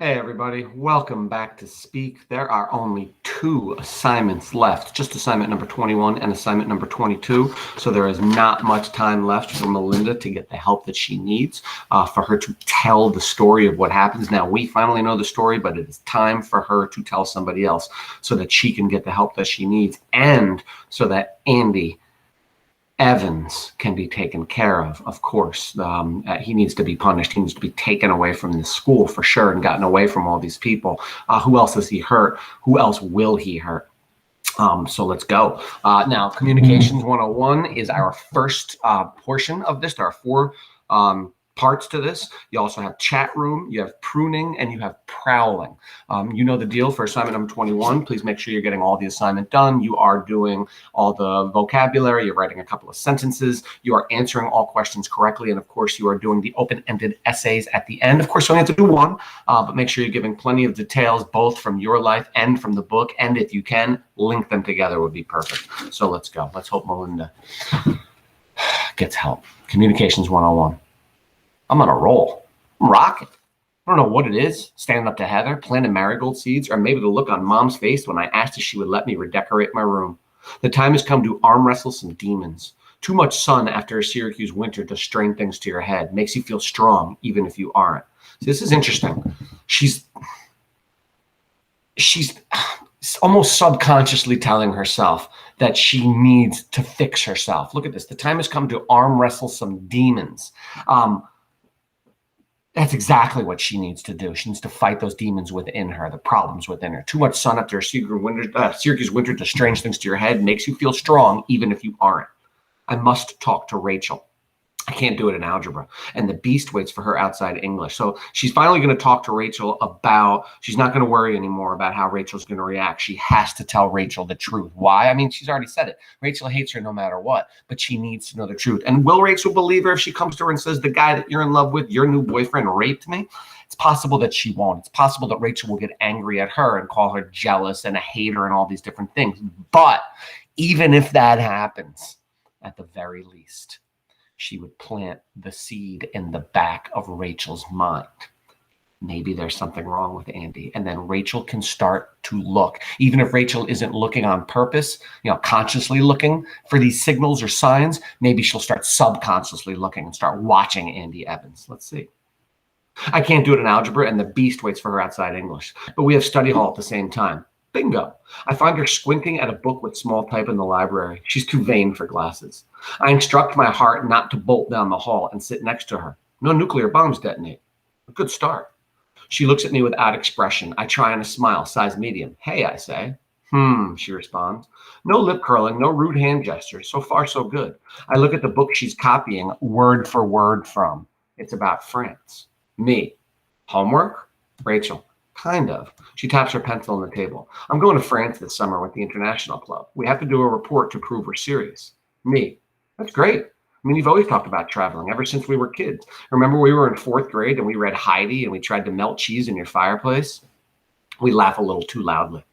Hey everybody, welcome back to Speak. There are only two assignments left, just assignment number 21 and assignment number 22. So there is not much time left for Melinda to get the help that she needs, for her to tell the story of what happens. Now we finally know the story, but it is time for her to tell somebody else so that she can get the help that she needs and so that Andy Evans can be taken care of course. He needs to be punished. He needs to be taken away from the school for sure and gotten away from all these people. Who else has he hurt? Who else will he hurt? So let's go. Now, Communications 101 is our first portion of this. There are four parts to this. You also have chat room, you have pruning, and you have prowling. You know the deal for assignment number 21. Please make sure you're getting all the assignment done. You are doing all the vocabulary. You're writing a couple of sentences. You are answering all questions correctly. And of course, you are doing the open-ended essays at the end. Of course, you only have to do one, but make sure you're giving plenty of details, both from your life and from the book. And if you can, link them together would be perfect. So let's go. Let's hope Melinda gets help. Communications 101. I'm on a roll. I'm rocking. I don't know what it is, standing up to Heather, planting marigold seeds, or maybe the look on Mom's face when I asked if she would let me redecorate my room. The time has come to arm wrestle some demons. Too much sun after a Syracuse winter does strain things to your head, makes you feel strong even if you aren't. So this is interesting. She's almost subconsciously telling herself that she needs to fix herself. Look at this. The time has come to arm wrestle some demons. That's exactly what she needs to do. She needs to fight those demons within her, the problems within her. Too much sun after a Syracuse winter does strange things to your head, makes you feel strong even if you aren't. I must talk to Rachel. I can't do it in algebra. And the beast waits for her outside English. So she's finally going to talk to Rachel about, she's not going to worry anymore about how Rachel's going to react. She has to tell Rachel the truth. Why? I mean, she's already said it. Rachel hates her no matter what, but she needs to know the truth. And will Rachel believe her if she comes to her and says, the guy that you're in love with, your new boyfriend, raped me? It's possible that she won't. It's possible that Rachel will get angry at her and call her jealous and a hater and all these different things. But even if that happens, at the very least, she would plant the seed in the back of Rachel's mind. Maybe there's something wrong with Andy. And then Rachel can start to look. Even if Rachel isn't looking on purpose, consciously looking for these signals or signs, maybe she'll start subconsciously looking and start watching Andy Evans. Let's see. I can't do it in algebra, and the beast waits for her outside English. But we have study hall at the same time. Bingo. I find her squinting at a book with small type in the library. She's too vain for glasses. I instruct my heart not to bolt down the hall and sit next to her. No nuclear bombs detonate. A good start. She looks at me with odd expression. I try on a smile, size medium. Hey, I say. She responds. No lip curling, no rude hand gestures. So far, so good. I look at the book she's copying word for word from. It's about France. Me. Homework? Rachel. Kind of. She taps her pencil on the table. I'm going to France this summer with the International Club. We have to do a report to prove we're serious. Me. That's great. I mean, you've always talked about traveling ever since we were kids. Remember we were in 4th grade and we read Heidi and we tried to melt cheese in your fireplace? We laugh a little too loudly.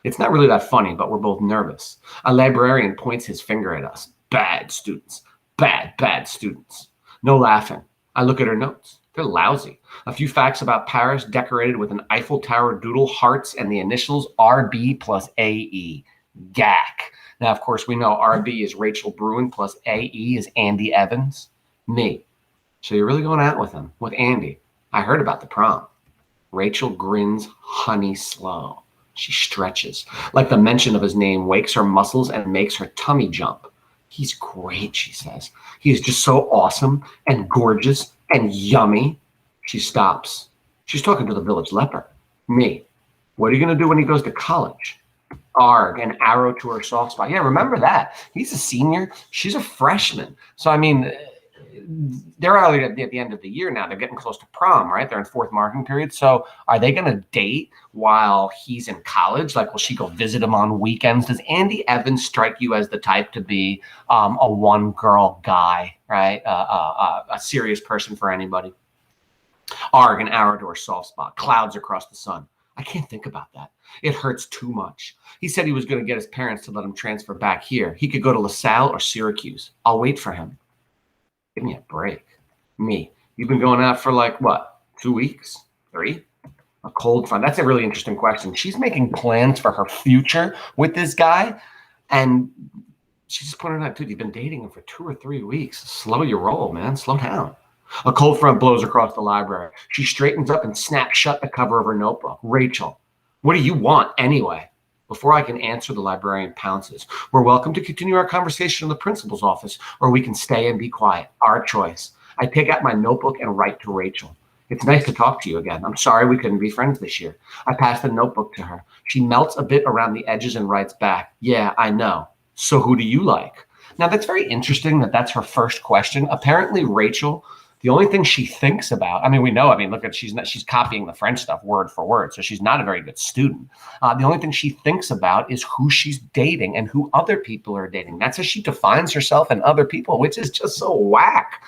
It's not really that funny, but we're both nervous. A librarian points his finger at us. Bad students. Bad students. No laughing. I look at her notes. They're lousy. A few facts about Paris decorated with an Eiffel Tower doodle, hearts, and the initials RB plus AE. GAC. Now, of course, we know RB is Rachel Bruin plus AE is Andy Evans. Me. So you're really going out with him, with Andy. I heard about the prom. Rachel grins honey slow. She stretches. Like the mention of his name wakes her muscles and makes her tummy jump. He's great, she says. He is just so awesome and gorgeous and yummy. She stops. She's talking to the village leper. Me. What are you going to do when he goes to college? Arg, an arrow to her soft spot. Yeah, remember that. He's a senior. She's a freshman. So, I mean, they're already at the end of the year now. They're getting close to prom, right? They're in 4th marking period. So are they going to date while he's in college? Like, will she go visit him on weekends? Does Andy Evans strike you as the type to be a one-girl guy, right? A serious person for anybody? Arg, an arrow to her soft spot. Clouds across the sun. I can't think about that. It hurts too much. He said he was going to get his parents to let him transfer back here. He could go to LaSalle or Syracuse. I'll wait for him. Give me a break. Me. You've been going out for like, what, 2 weeks? 3? A cold front. That's a really interesting question. She's making plans for her future with this guy, and she just pointed out, dude, you've been dating him for 2 or 3 weeks. Slow your roll, man. Slow down. A cold front blows across the library. She straightens up and snaps shut the cover of her notebook. Rachel, what do you want anyway? Before I can answer, the librarian pounces. We're welcome to continue our conversation in the principal's office, or we can stay and be quiet. Our choice. I take out my notebook and write to Rachel. It's nice to talk to you again. I'm sorry we couldn't be friends this year. I pass the notebook to her. She melts a bit around the edges and writes back. Yeah, I know. So who do you like? Now, that's very interesting that that's her first question. Apparently, Rachel, the only thing she thinks about, we know, look at, she's copying the French stuff word for word. So she's not a very good student. The only thing she thinks about is who she's dating and who other people are dating. That's how she defines herself and other people, which is just so whack.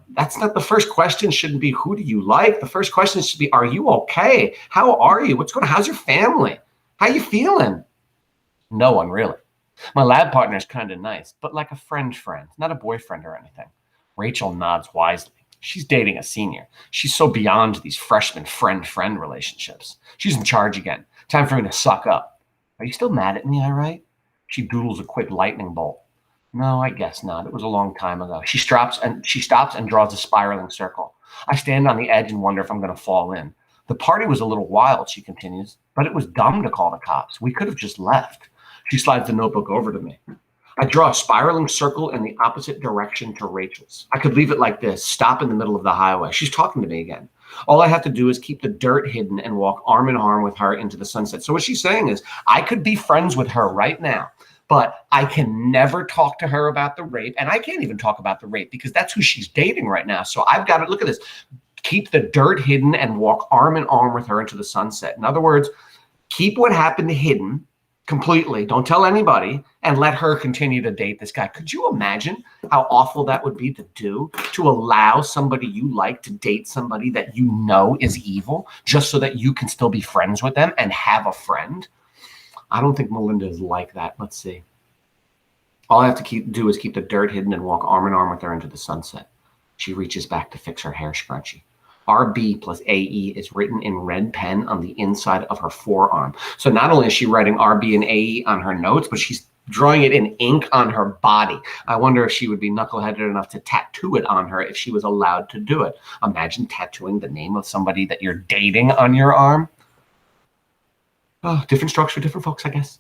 That's not the first question. Shouldn't be, who do you like? The first question should be, are you okay? How are you? What's going on? How's your family? How you feeling? No one really. My lab partner is kind of nice, but like a friend, not a boyfriend or anything. Rachel nods wisely. She's dating a senior. She's so beyond these freshman friend relationships. She's in charge again. Time for me to suck up. Are you still mad at me, all right? She doodles a quick lightning bolt. No, I guess not. It was a long time ago. She stops and draws a spiraling circle. I stand on the edge and wonder if I'm going to fall in. The party was a little wild, she continues, but it was dumb to call the cops. We could have just left. She slides the notebook over to me. I draw a spiraling circle in the opposite direction to Rachel's. I could leave it like this, stop in the middle of the highway. She's talking to me again. All I have to do is keep the dirt hidden and walk arm in arm with her into the sunset. So what she's saying is, I could be friends with her right now, but I can never talk to her about the rape. And I can't even talk about the rape because that's who she's dating right now. So I've got to, look at this, keep the dirt hidden and walk arm in arm with her into the sunset. In other words, keep what happened hidden completely. Don't tell anybody and let her continue to date this guy. Could you imagine how awful that would be to do, to allow somebody you like to date somebody that you know is evil just so that you can still be friends with them and have a friend? I don't think Melinda is like that. Let's see. All I have to do is keep the dirt hidden and walk arm in arm with her into the sunset. She reaches back to fix her hair scrunchie. RB plus AE is written in red pen on the inside of her forearm. So not only is she writing RB and AE on her notes, but she's drawing it in ink on her body. I wonder if she would be knuckleheaded enough to tattoo it on her if she was allowed to do it. Imagine tattooing the name of somebody that you're dating on your arm. Oh, different strokes for different folks, I guess.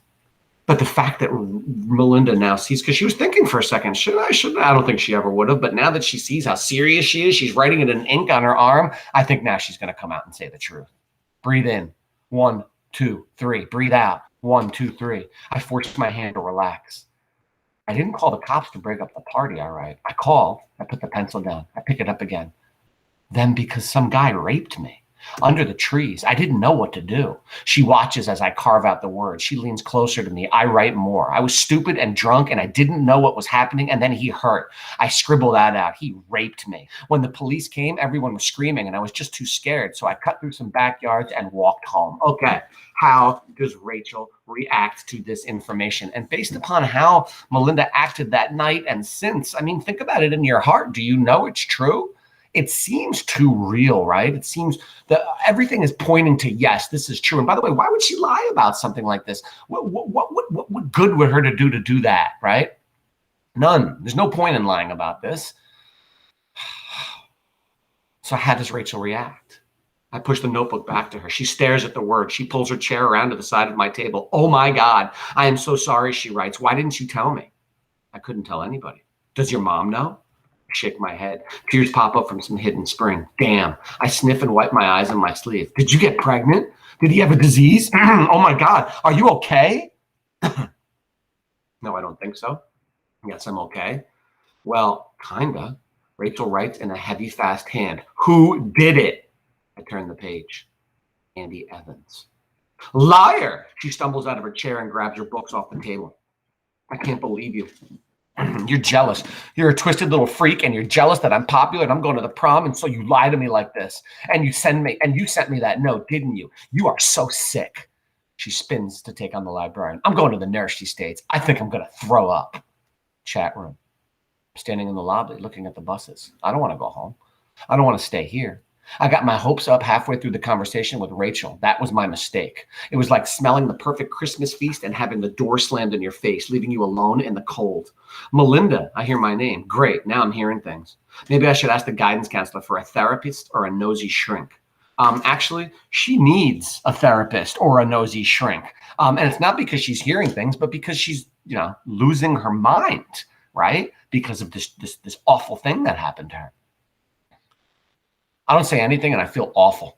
But the fact that Melinda now sees, because she was thinking for a second, should I? I don't think she ever would have. But now that she sees how serious she is, she's writing it in ink on her arm. I think now she's going to come out and say the truth. Breathe in. 1, 2, 3. Breathe out. 1, 2, 3. I forced my hand to relax. I didn't call the cops to break up the party, all right. I called. I put the pencil down. I pick it up again. Then because some guy raped me. Under the trees. I didn't know what to do. She watches as I carve out the words. She leans closer to me. I write more. I was stupid and drunk and I didn't know what was happening. And then he hurt. I scribble that out. He raped me. When the police came, everyone was screaming and I was just too scared. So I cut through some backyards and walked home. Okay. How does Rachel react to this information? And based upon how Melinda acted that night and since, think about it in your heart. Do you know it's true? It seems too real, right? It seems that everything is pointing to, yes, this is true. And by the way, why would she lie about something like this? What good would her to do that, right? None. There's no point in lying about this. So how does Rachel react? I push the notebook back to her. She stares at the words. She pulls her chair around to the side of my table. Oh my God, I am so sorry, she writes. Why didn't you tell me? I couldn't tell anybody. Does your mom know? Shake my head. Tears pop up from some hidden spring. Damn. I sniff and wipe my eyes on my sleeve. Did you get pregnant? Did he have a disease? Oh my God. Are you okay? No, I don't think so. Yes, I'm okay. Well, kinda. Rachel writes in a heavy, fast hand. Who did it? I turn the page. Andy Evans. Liar! She stumbles out of her chair and grabs her books off the table. I can't believe you. You're jealous. You're a twisted little freak and you're jealous that I'm popular and I'm going to the prom. And so you lie to me like this and you sent me that note, didn't you? You are so sick. She spins to take on the librarian. I'm going to the nurse, she states. I think I'm going to throw up. Chat room. Standing in the lobby looking at the buses. I don't want to go home. I don't want to stay here. I got my hopes up halfway through the conversation with Rachel. That was my mistake. It was like smelling the perfect Christmas feast and having the door slammed in your face, leaving you alone in the cold. Melinda, I hear my name. Great. Now I'm hearing things. Maybe I should ask the guidance counselor for a therapist or a nosy shrink. Actually, she needs a therapist or a nosy shrink. And it's not because she's hearing things, but because she's, losing her mind, right? Because of this awful thing that happened to her. I don't say anything and I feel awful.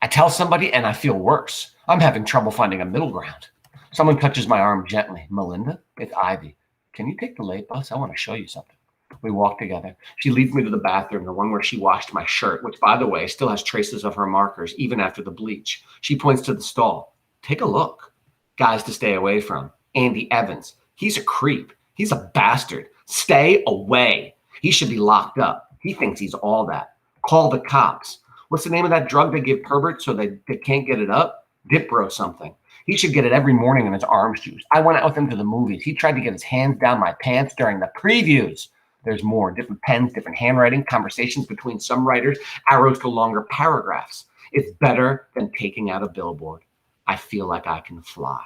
I tell somebody and I feel worse. I'm having trouble finding a middle ground. Someone touches my arm gently. Melinda, it's Ivy. Can you take the late bus? I want to show you something. We walk together. She leads me to the bathroom, the one where she washed my shirt, which, by the way, still has traces of her markers, even after the bleach. She points to the stall. Take a look. Guys to stay away from. Andy Evans. He's a creep. He's a bastard. Stay away. He should be locked up. He thinks he's all that. Call the cops. What's the name of that drug they give perverts so they can't get it up? Dipro something. He should get it every morning in his arm shoes. I went out with him to the movies. He tried to get his hands down my pants during the previews. There's more. Different pens, different handwriting, conversations between some writers, arrows to longer paragraphs. It's better than taking out a billboard. I feel like I can fly.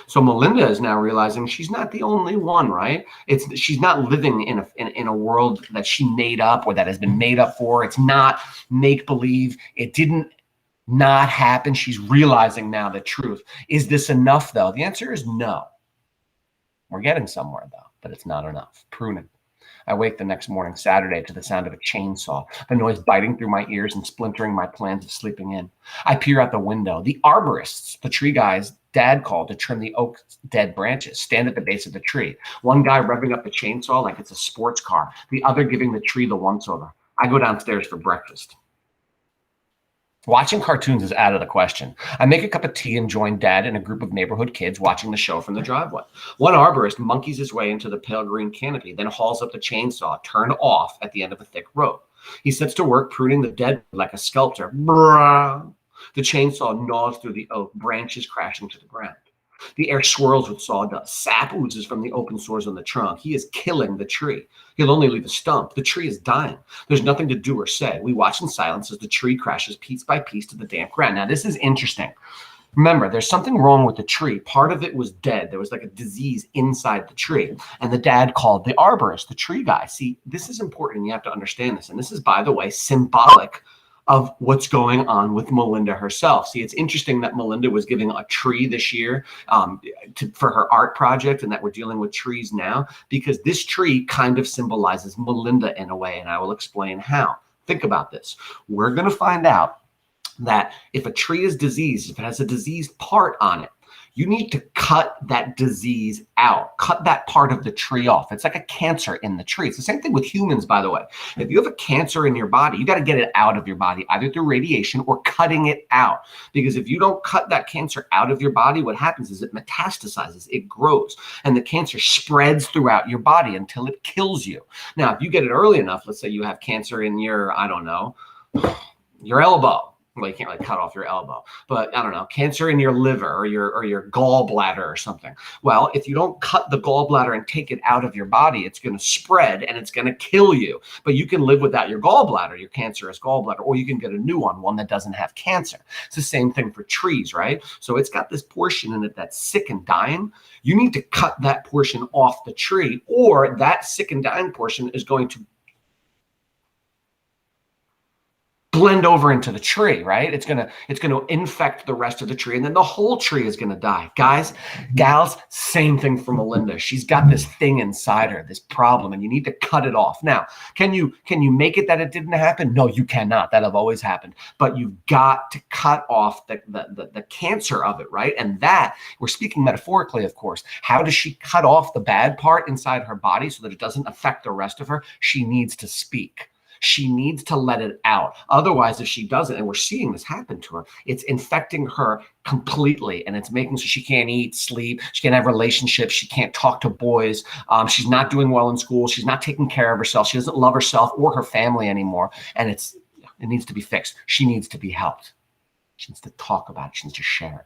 So Melinda is now realizing she's not the only one, right? She's not living in a world that she made up or that has been made up for. It's not make-believe. It didn't not happen. She's realizing now the truth. Is this enough, though? The answer is no. We're getting somewhere, though, but it's not enough. Pruning. I wake the next morning, Saturday, to the sound of a chainsaw, the noise biting through my ears and splintering my plans of sleeping in. I peer out the window. The arborists, the tree guys Dad called to trim the oak's dead branches, stand at the base of the tree. One guy revving up the chainsaw like it's a sports car, the other giving the tree the once-over. I go downstairs for breakfast. Watching cartoons is out of the question. I make a cup of tea and join Dad and a group of neighborhood kids watching the show from the driveway. One arborist monkeys his way into the pale green canopy, then hauls up the chainsaw, turned off at the end of a thick rope. He sets to work pruning the dead like a sculptor. Brrrr. The chainsaw gnaws through the oak, branches crashing to the ground. The air swirls with sawdust. Sap oozes from the open sores on the trunk. He is killing the tree. He'll only leave a stump. The tree is dying. There's nothing to do or say. We watch in silence as the tree crashes piece by piece to the damp ground. Now, this is interesting. Remember, there's something wrong with the tree. Part of it was dead. There was like a disease inside the tree. And the dad called the arborist, the tree guy. See, this is important. You have to understand this. And this is, by the way, symbolic of what's going on with Melinda herself. See, it's interesting that Melinda was giving a tree this year for her art project, and that we're dealing with trees now, because this tree kind of symbolizes Melinda in a way, and I will explain how. Think about this. We're going to find out that if a tree is diseased, if it has a diseased part on it, you need to cut that disease out, cut that part of the tree off. It's like a cancer in the tree. It's the same thing with humans, by the way. If you have a cancer in your body, you got to get it out of your body, either through radiation or cutting it out. Because if you don't cut that cancer out of your body, what happens is it metastasizes, it grows, and the cancer spreads throughout your body until it kills you. Now, if you get it early enough, let's say you have cancer in your, I don't know, your elbow. Well, you can't really cut off your elbow, but I don't know, cancer in your liver or your gallbladder or something. Well, if you don't cut the gallbladder and take it out of your body, it's going to spread and it's going to kill you. But you can live without your gallbladder, your cancerous gallbladder, or you can get a new one that doesn't have cancer. It's the same thing for trees, right? So it's got this portion in it that's sick and dying. You need to cut that portion off the tree, or that sick and dying portion is going to blend over into the tree, right? It's gonna infect the rest of the tree, and then the whole tree is gonna die. Guys, gals, same thing for Melinda. She's got this thing inside her, this problem, and you need to cut it off. Now, can you make it that it didn't happen? No, you cannot. That'll have always happened. But you've got to cut off the cancer of it, right? And that, we're speaking metaphorically, of course. How does she cut off the bad part inside her body so that it doesn't affect the rest of her? She needs to speak. She needs to let it out. Otherwise, if she doesn't, and we're seeing this happen to her, it's infecting her completely, and it's making so she can't eat, sleep, she can't have relationships, she can't talk to boys, she's not doing well in school, she's not taking care of herself, she doesn't love herself or her family anymore, and it needs to be fixed. She needs to be helped. She needs to talk about it. She needs to share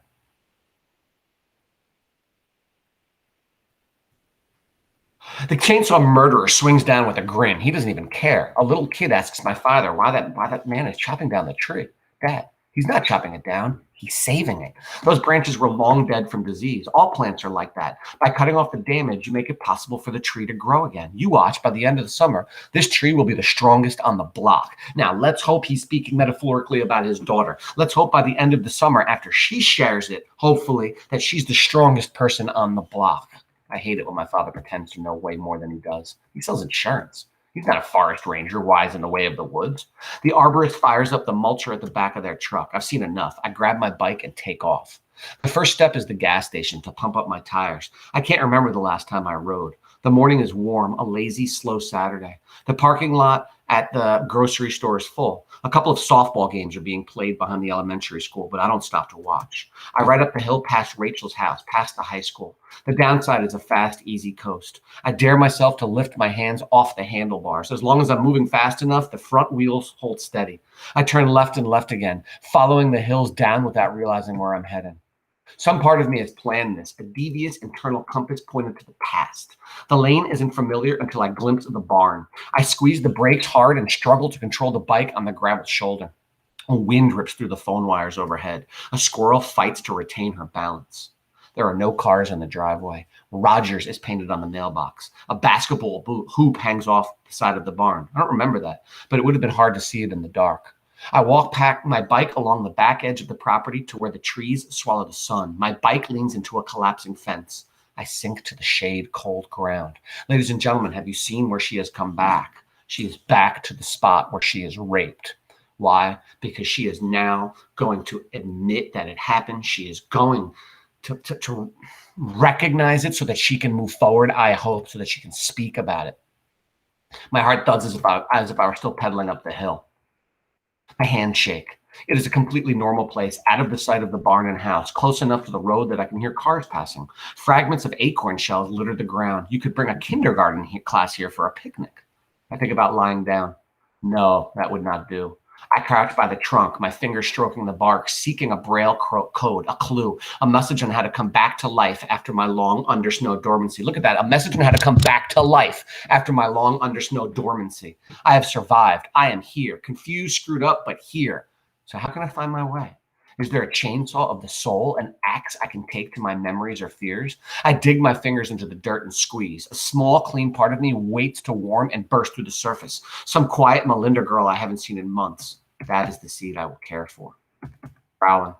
it. The chainsaw murderer swings down with a grin. He doesn't even care. A little kid asks my father why that man is chopping down the tree. Dad, he's not chopping it down. He's saving it. Those branches were long dead from disease. All plants are like that. By cutting off the damage, you make it possible for the tree to grow again. You watch, by the end of the summer, this tree will be the strongest on the block. Now, let's hope he's speaking metaphorically about his daughter. Let's hope by the end of the summer, after she shares it, hopefully, that she's the strongest person on the block. I hate it when my father pretends to know way more than he does. He sells insurance. He's not a forest ranger wise in the way of the woods. The arborist fires up the mulcher at the back of their truck. I've seen enough. I grab my bike and take off. The first step is the gas station to pump up my tires. I can't remember the last time I rode. The morning is warm, a lazy, slow Saturday. The parking lot at the grocery store is full. A couple of softball games are being played behind the elementary school, but I don't stop to watch. I ride up the hill past Rachel's house, past the high school. The downside is a fast, easy coast. I dare myself to lift my hands off the handlebars. As long as I'm moving fast enough, the front wheels hold steady. I turn left and left again, following the hills down without realizing where I'm heading. Some part of me has planned this, a devious internal compass pointed to the past. The lane isn't familiar until I glimpse the barn. I squeeze the brakes hard and struggle to control the bike on the gravel shoulder. A wind rips through the phone wires overhead. A squirrel fights to retain her balance. There are no cars in the driveway. Rogers is painted on the mailbox. A basketball hoop hangs off the side of the barn. I don't remember that, but it would have been hard to see it in the dark. I walk my bike along the back edge of the property to where the trees swallow the sun. My bike leans into a collapsing fence. I sink to the shade, cold ground. Ladies and gentlemen, have you seen where she has come back? She is back to the spot where she is raped. Why? Because she is now going to admit that it happened. She is going to recognize it so that she can move forward, I hope, so that she can speak about it. My heart thuds as if I were still pedaling up the hill. My hands shake. It is a completely normal place, out of the sight of the barn and house, close enough to the road that I can hear cars passing. Fragments of acorn shells litter the ground. You could bring a kindergarten class here for a picnic. I think about lying down. No, that would not do. I crouch by the trunk, my fingers stroking the bark, seeking a braille code, a clue, a message on how to come back to life after my long under-snow dormancy. Look at that, a message on how to come back to life after my long under-snow dormancy. I have survived. I am here, confused, screwed up, but here. So how can I find my way? Is there a chainsaw of the soul, an axe I can take to my memories or fears? I dig my fingers into the dirt and squeeze. A small, clean part of me waits to warm and burst through the surface. Some quiet Melinda girl I haven't seen in months. That is the seed I will care for. Growling.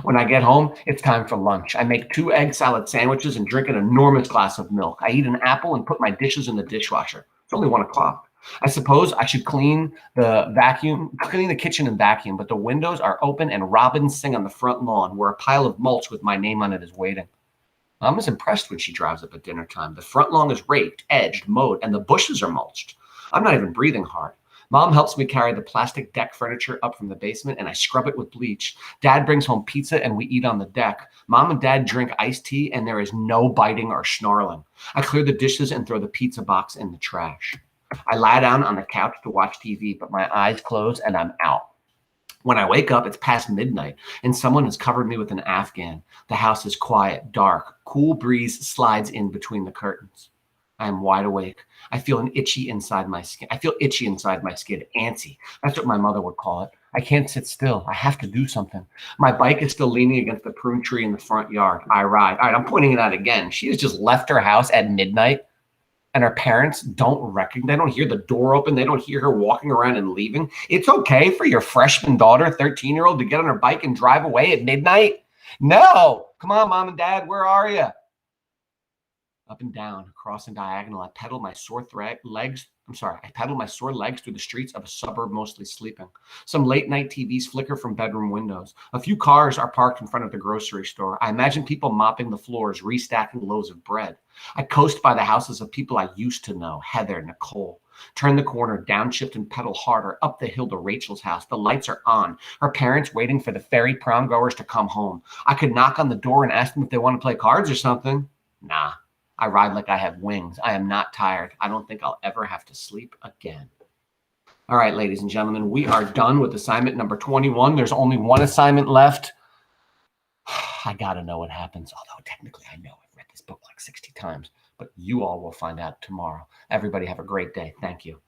When I get home, it's time for lunch. I make 2 egg salad sandwiches and drink an enormous glass of milk. I eat an apple and put my dishes in the dishwasher. It's only 1 o'clock. I suppose I should clean the kitchen and vacuum, but the windows are open and robins sing on the front lawn where a pile of mulch with my name on it is waiting. Mom is impressed when she drives up at dinner time. The front lawn is raked, edged, mowed, and the bushes are mulched. I'm not even breathing hard. Mom helps me carry the plastic deck furniture up from the basement, and I scrub it with bleach. Dad brings home pizza, and we eat on the deck. Mom and Dad drink iced tea, and there is no biting or snarling. I clear the dishes and throw the pizza box in the trash. I lie down on the couch to watch TV, but my eyes close and I'm out. When I wake up, it's past midnight, and someone has covered me with an Afghan. The house is quiet, dark. Cool breeze slides in between the curtains. I am wide awake. I feel itchy inside my skin. Antsy. That's what my mother would call it. I can't sit still. I have to do something. My bike is still leaning against the prune tree in the front yard. I ride. All right, I'm pointing it out again. She has just left her house at midnight. And her parents don't recognize, they don't hear the door open. They don't hear her walking around and leaving. It's okay for your freshman daughter, 13-year-old, to get on her bike and drive away at midnight? No. Come on, Mom and Dad, where are you? Up and down, across and diagonal, I pedal my sore legs through the streets of a suburb mostly sleeping. Some late night TVs flicker from bedroom windows. A few cars are parked in front of the grocery store. I imagine people mopping the floors, restacking loaves of bread. I coast by the houses of people I used to know, Heather, Nicole. Turn the corner, downshift and pedal harder, up the hill to Rachel's house. The lights are on. Her parents waiting for the ferry prom goers to come home. I could knock on the door and ask them if they want to play cards or something. Nah. I ride like I have wings. I am not tired. I don't think I'll ever have to sleep again. All right, ladies and gentlemen, we are done with assignment number 21. There's only 1 assignment left. I got to know what happens, although technically I know I've read this book like 60 times. but you all will find out tomorrow. Everybody have a great day. Thank you.